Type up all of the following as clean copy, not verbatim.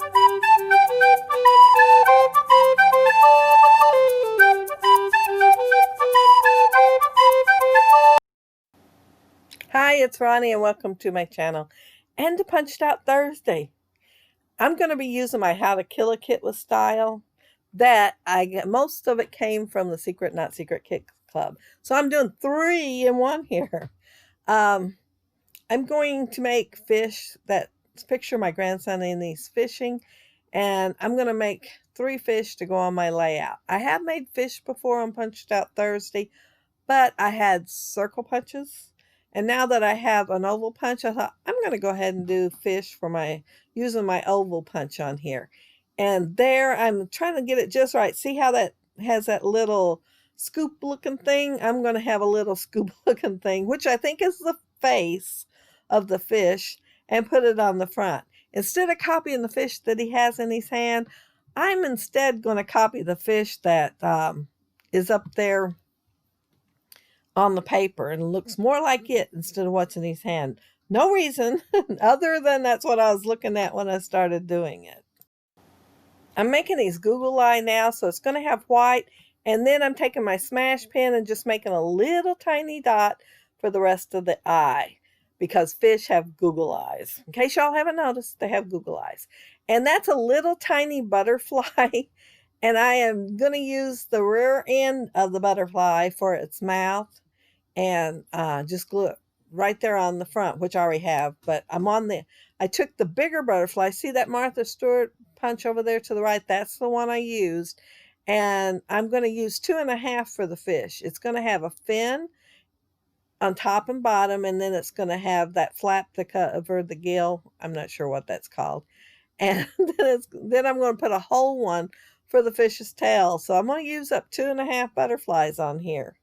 Hi, it's Roni and welcome to my channel and to Punched Out Thursday. I'm going to be using my How to Kill a Kit with Style. Most of it came from the Secret Not Secret Kit Club. So I'm doing 3 in 1 here. I'm going to make fish that picture my grandson and he's fishing. And I'm going to make 3 fish to go on my layout. I have made fish before on Punched Out Thursday, but I had circle punches. And now that I have an oval punch, I thought I'm going to go ahead and do fish for using my oval punch on here. And there, I'm trying to get it just right. See how that has that little scoop looking thing? I'm going to have a little scoop looking thing, which I think is the face of the fish, and put it on the front. Instead of copying the fish that he has in his hand, I'm instead going to copy the fish that is up there on the paper and looks more like it instead of what's in his hand. No reason other than that's what I was looking at when I started doing it. I'm making these Google eye now, so it's going to have white, and then I'm taking my smash pen and just making a little tiny dot for the rest of the eye, because fish have Google eyes. In case y'all haven't noticed, they have Google eyes. And that's a little tiny butterfly. And I am going to use the rear end of the butterfly for its mouth and just glue it right there on the front, which I already have. But I took the bigger butterfly. See that Martha Stewart punch over there to the right? That's the one I used. And I'm going to use 2.5 for the fish. It's going to have a fin on top and bottom, and then it's going to have that flap to cover the gill. I'm not sure what that's called. And then I'm going to put a whole one for the fish's tail. So I'm going to use up 2.5 butterflies on here.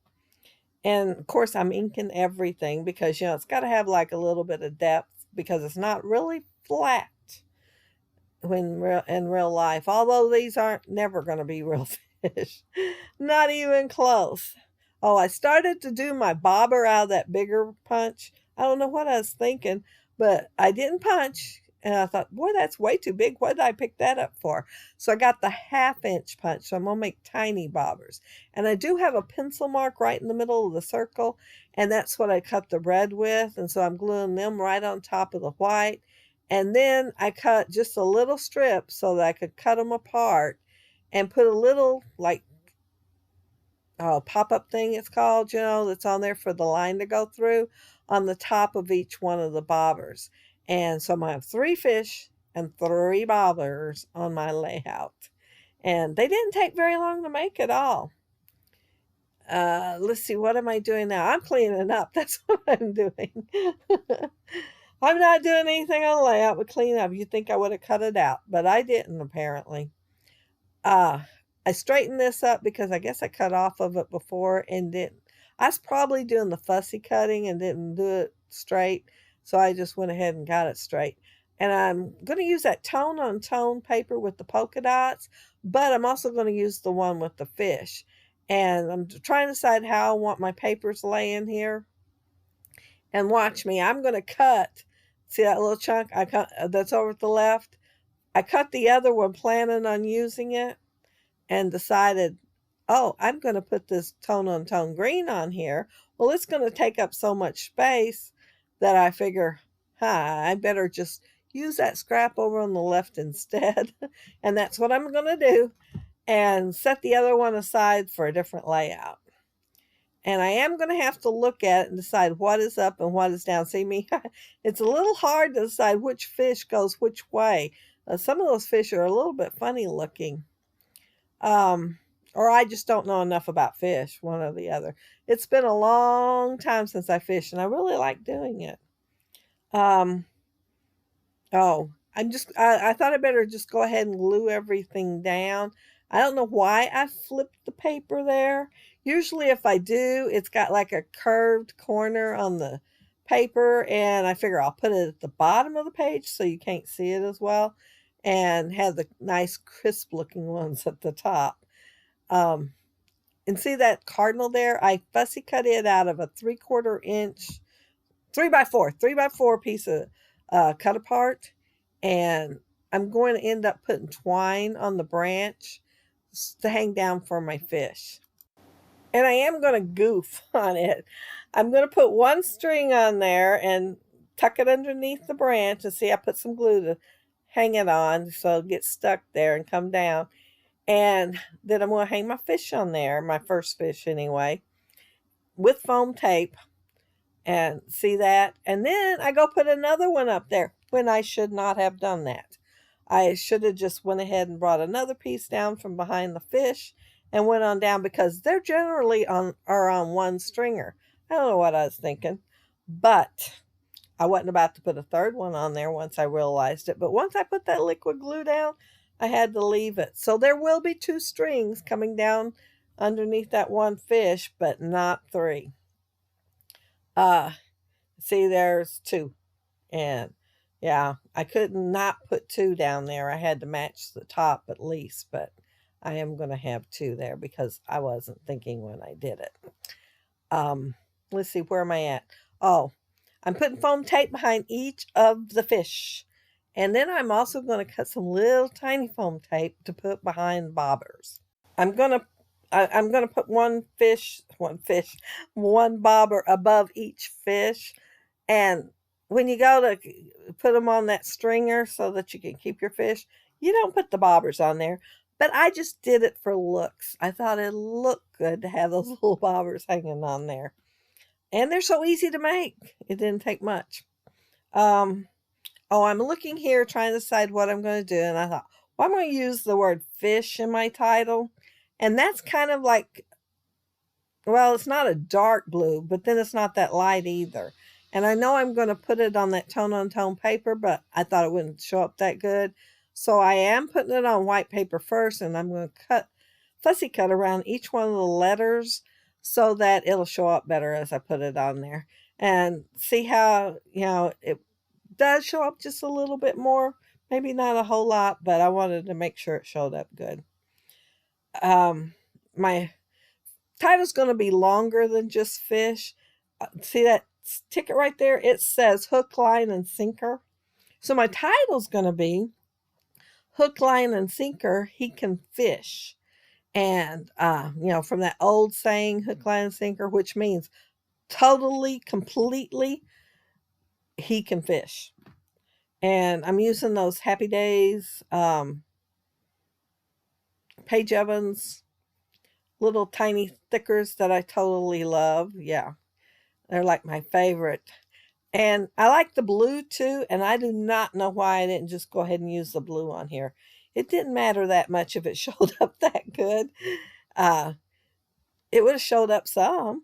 And of course I'm inking everything because, it's got to have like a little bit of depth because it's not really flat in real life. Although these aren't never going to be real fish. Not even close. Oh, I started to do my bobber out of that bigger punch. I don't know what I was thinking, but I didn't punch. And I thought, boy, that's way too big. What did I pick that up for? So I got the 1/2-inch punch. So I'm going to make tiny bobbers. And I do have a pencil mark right in the middle of the circle. And that's what I cut the red with. And so I'm gluing them right on top of the white. And then I cut just a little strip so that I could cut them apart and put a little, like, pop-up thing it's called, that's on there for the line to go through on the top of each one of the bobbers. And so I'm going to have 3 fish and 3 bobbers on my layout. And they didn't take very long to make at all. Let's see, what am I doing now? I'm cleaning up. That's what I'm doing. I'm not doing anything on the layout but cleaning up. You'd think I would have cut it out, but I didn't apparently. I straightened this up because I guess I cut off of it before and didn't. I was probably doing the fussy cutting and didn't do it straight. So I just went ahead and got it straight. And I'm going to use that tone-on-tone paper with the polka dots, but I'm also going to use the one with the fish. And I'm trying to decide how I want my papers laying here. And watch me. I'm going to cut. See that little chunk I cut that's over to the left? I cut the other one planning on using it and decided, oh, I'm going to put this tone-on-tone green on here. Well, it's going to take up so much space that I figure, I better just use that scrap over on the left instead. And that's what I'm going to do. And set the other one aside for a different layout. And I am going to have to look at it and decide what is up and what is down. See me? It's a little hard to decide which fish goes which way. Some of those fish are a little bit funny looking. Or I just don't know enough about fish, one or the other. It's been a long time since I fished, and I really like doing it. I thought I better just go ahead and glue everything down. I don't know why I flipped the paper there. Usually if I do, it's got like a curved corner on the paper, and I figure I'll put it at the bottom of the page so you can't see it as well, and have the nice crisp looking ones at the top. And see that cardinal there? I fussy cut it out of a 3/4 inch, 3x4 piece of cut apart, and I'm going to end up putting twine on the branch to hang down for my fish. And I am going to goof on it. I'm going to put one string on there and tuck it underneath the branch, and see, I put some glue to hang it on so it gets stuck there and come down. And then I'm going to hang my fish on there, my first fish anyway, with foam tape. And see that? And then I go put another one up there when I should not have done that. I should have just went ahead and brought another piece down from behind the fish and went on down, because they're generally are on one stringer. I don't know what I was thinking, but I wasn't about to put a third one on there once I realized it. But once I put that liquid glue down, I had to leave it. So there will be 2 strings coming down underneath that one fish, but not 3. See, there's 2. And yeah, I could not put 2 down there. I had to match the top at least, but I am going to have 2 there because I wasn't thinking when I did it. Let's see, where am I at? Oh, I'm putting foam tape behind each of the fish. And then I'm also going to cut some little tiny foam tape to put behind bobbers. I'm going to put one bobber above each fish. And when you go to put them on that stringer so that you can keep your fish, you don't put the bobbers on there. But I just did it for looks. I thought it looked good to have those little bobbers hanging on there. And they're so easy to make. It didn't take much. I'm looking here trying to decide what I'm going to do. And I thought, well, I'm going to use the word fish in my title. And that's kind of like, well, it's not a dark blue, but then it's not that light either. And I know I'm going to put it on that tone-on-tone paper, but I thought it wouldn't show up that good. So I am putting it on white paper first, and I'm going to fussy cut around each one of the letters so that it'll show up better as I put it on there. And see how, it does show up just a little bit more. Maybe not a whole lot, but I wanted to make sure it showed up good. My title's going to be longer than just fish. See that ticket right there? It says hook, line, and sinker. So my title's going to be Hook, Line, and Sinker, He Can Fish. And, from that old saying, hook, line, and sinker, which means totally, completely, he can fish. And I'm using those Happy Days, Paige Evans, little tiny stickers that I totally love. Yeah, they're like my favorite. And I like the blue too, and I do not know why I didn't just go ahead and use the blue on here. It didn't matter that much if it showed up that good. It would have showed up some.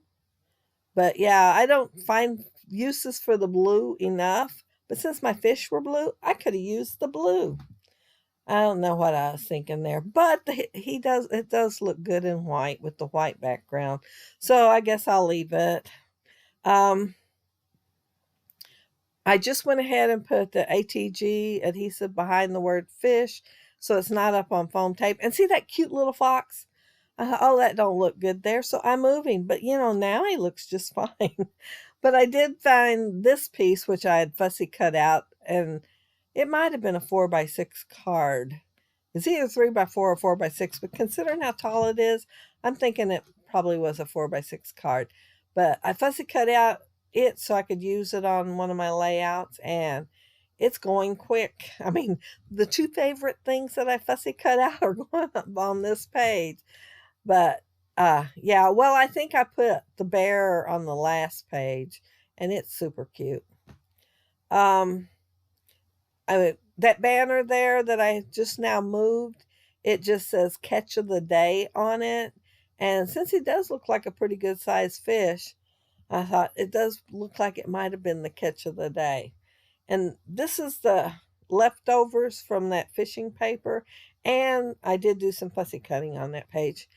But yeah, I don't find uses for the blue enough. But since my fish were blue, I could have used the blue. I don't know what I was thinking there. But it does look good in white with the white background. So I guess I'll leave it. I just went ahead and put the ATG adhesive behind the word fish, so it's not up on foam tape. And see that cute little fox? I thought, oh, that don't look good there, so I'm moving. But, now he looks just fine. But I did find this piece, which I had fussy cut out, and it might have been a 4x6 card. It's either 3x4 or 4x6, but considering how tall it is, I'm thinking it probably was a 4x6 card. But I fussy cut out it so I could use it on one of my layouts, and it's going quick. I mean, the 2 favorite things that I fussy cut out are going up on this page. But yeah, well, I think I put the bear on the last page, and it's super cute. That banner there that I just now moved, it just says catch of the day on it. And since he does look like a pretty good sized fish, I thought it does look like it might have been the catch of the day. And this is the leftovers from that fishing paper. And I did do some fussy cutting on that page.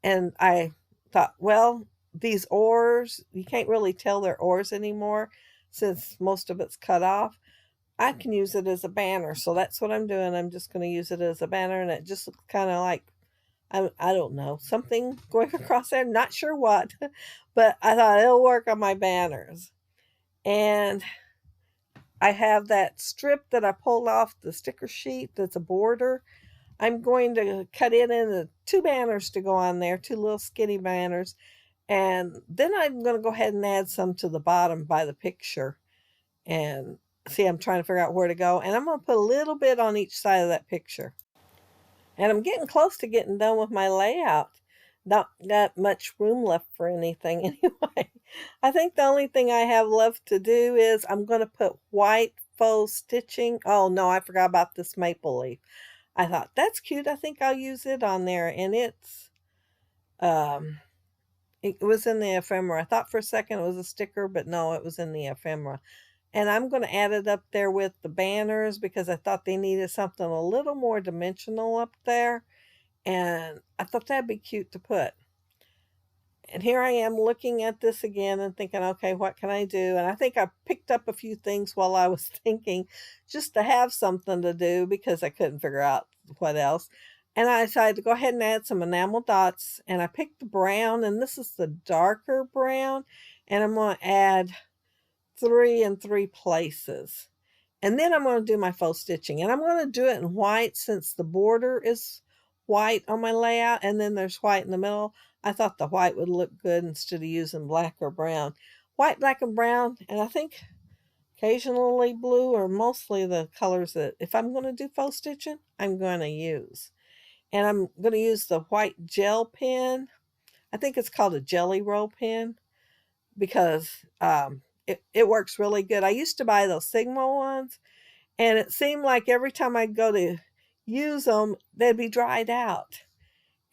And I thought, well, these oars, you can't really tell they're oars anymore since most of it's cut off. I can use it as a banner. So that's what I'm doing. I'm just going to use it as a banner. And it just looks kind of like, I don't know, something going across there. Not sure what, but I thought it'll work on my banners. And I have that strip that I pulled off the sticker sheet that's a border. I'm going to cut it into 2 banners to go on there, 2 little skinny banners. And then I'm going to go ahead and add some to the bottom by the picture. And see, I'm trying to figure out where to go. And I'm going to put a little bit on each side of that picture. And I'm getting close to getting done with my layout. Not got much room left for anything anyway. I think the only thing I have left to do is I'm going to put white faux stitching. Oh no, I forgot about this maple leaf. I thought, that's cute. I think I'll use it on there. And it was in the ephemera. I thought for a second it was a sticker, but no, it was in the ephemera. And I'm going to add it up there with the banners because I thought they needed something a little more dimensional up there. And I thought that'd be cute to put. And here I am looking at this again and thinking, okay, what can I do? And I think I picked up a few things while I was thinking just to have something to do because I couldn't figure out what else. And I decided to go ahead and add some enamel dots. And I picked the brown, and this is the darker brown. And I'm going to add 3 in 3 places. And then I'm going to do my faux stitching. And I'm going to do it in white since the border is white on my layout. And then there's white in the middle. I thought the white would look good instead of using black or brown. White, black, and brown. And I think occasionally blue are mostly the colors that if I'm going to do faux stitching, I'm going to use. And I'm going to use the white gel pen. I think it's called a jelly roll pen because it works really good. I used to buy those Sigma ones, and it seemed like every time I'd go to use them, they'd be dried out.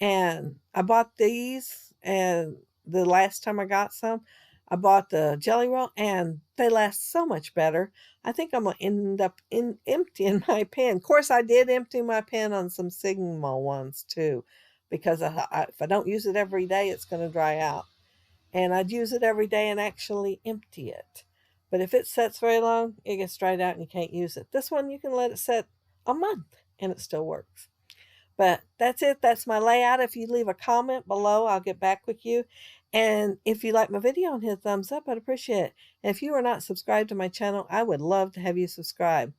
And I bought these, and the last time I got some, I bought the jelly roll, and they last so much better. I think I'm going to end up emptying my pen. Of course, I did empty my pen on some Sigma ones, too, because if I don't use it every day, it's going to dry out. And I'd use it every day and actually empty it. But if it sets very long, it gets dried out and you can't use it. This one, you can let it set a month, and it still works. But that's it. That's my layout. If you leave a comment below, I'll get back with you. And if you like my video and hit a thumbs up, I'd appreciate it. And if you are not subscribed to my channel, I would love to have you subscribe.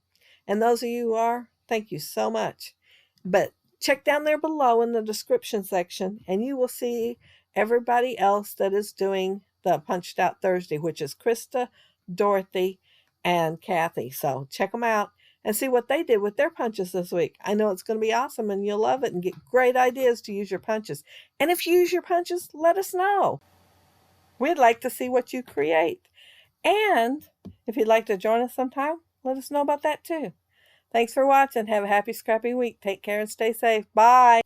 And those of you who are, thank you so much. But check down there below in the description section, and you will see everybody else that is doing the Punched Out Thursday, which is Krista, Dorothy, and Kathy. So check them out and see what they did with their punches this week. I know it's going to be awesome, and you'll love it and get great ideas to use your punches. And if you use your punches, let us know. We'd like to see what you create. And if you'd like to join us sometime, let us know about that too. Thanks for watching. Have a happy, scrappy week. Take care and stay safe. Bye.